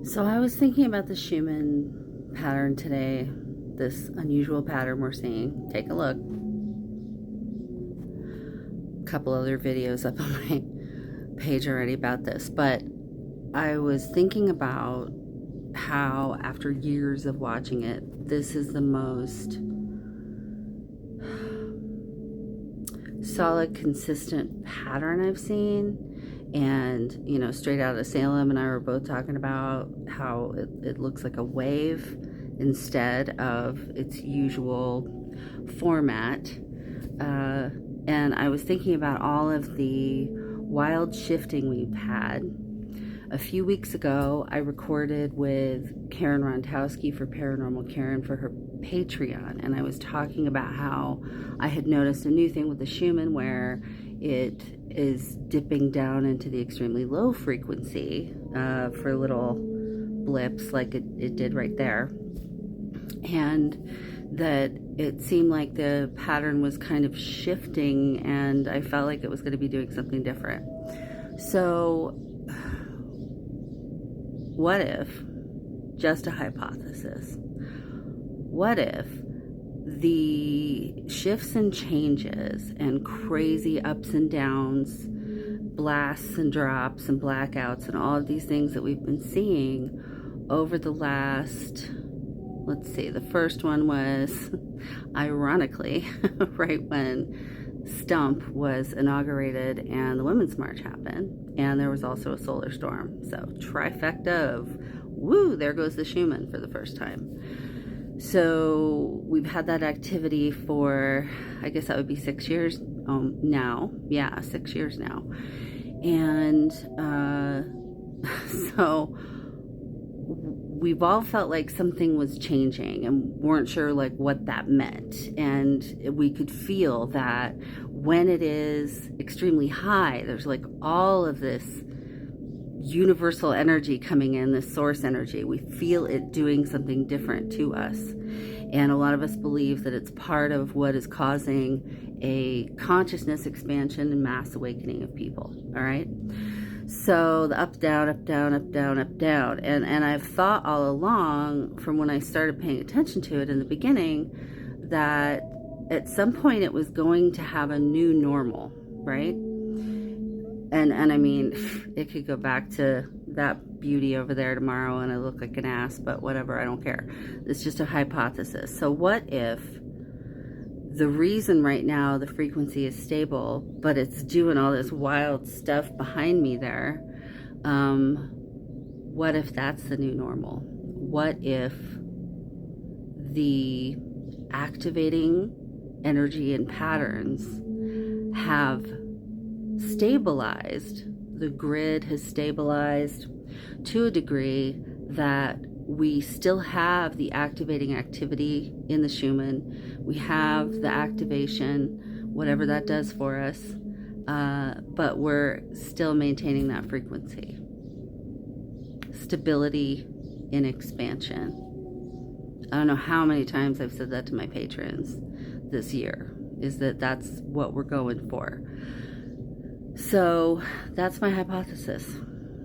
So I was thinking about the Schumann pattern today, this unusual pattern we're seeing. Take a look. A couple other videos up on my page already about this, but I was thinking about how after years of watching it, this is the most solid, consistent pattern I've seen. And, you know, Straight Out of Salem and I were both talking about how it looks like a wave instead of its usual format. And I was thinking about all of the wild shifting we've had. A few weeks ago, I recorded with Karen Rontowski for Paranormal Karen for her Patreon, and I was talking about how I had noticed a new thing with the Schumann where it is dipping down into the extremely low frequency for little blips like it did right there, and that it seemed like the pattern was kind of shifting, and I felt like it was going to be doing something different. So what if, just a hypothesis, what if the shifts and changes and crazy ups and downs, blasts and drops and blackouts and all of these things that we've been seeing over the last, let's see, the first one was ironically right when Stump was inaugurated and the Women's March happened, and there was also a solar storm. So trifecta of woo, there goes the Schumann for the first time. So we've had that activity for, I guess that would be 6 years now. Yeah, 6 years now. And so we've all felt like something was changing and weren't sure like what that meant. And we could feel that when it is extremely high, there's like all of this universal energy coming in, this source energy. We feel it doing something different to us. And a lot of us believe that it's part of what is causing a consciousness expansion and mass awakening of people. All right. So the up, down, up, down, up, down, up, down. And I've thought all along from when I started paying attention to it in the beginning that at some point it was going to have a new normal, right? And I mean, it could go back to that beauty over there tomorrow and I look like an ass, but whatever, I don't care. It's just a hypothesis. So what if the reason right now the frequency is stable, but it's doing all this wild stuff behind me there, what if that's the new normal? What if the activating energy and patterns have stabilized, the grid has stabilized to a degree that we still have the activating activity in the Schumann, we have the activation, whatever that does for us, but we're still maintaining that frequency. Stability in expansion. I don't know how many times I've said that to my patrons this year, is that that's what we're going for. So that's my hypothesis.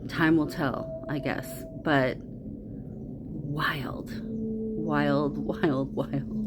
Time will tell, I guess, but wild, wild, wild, wild.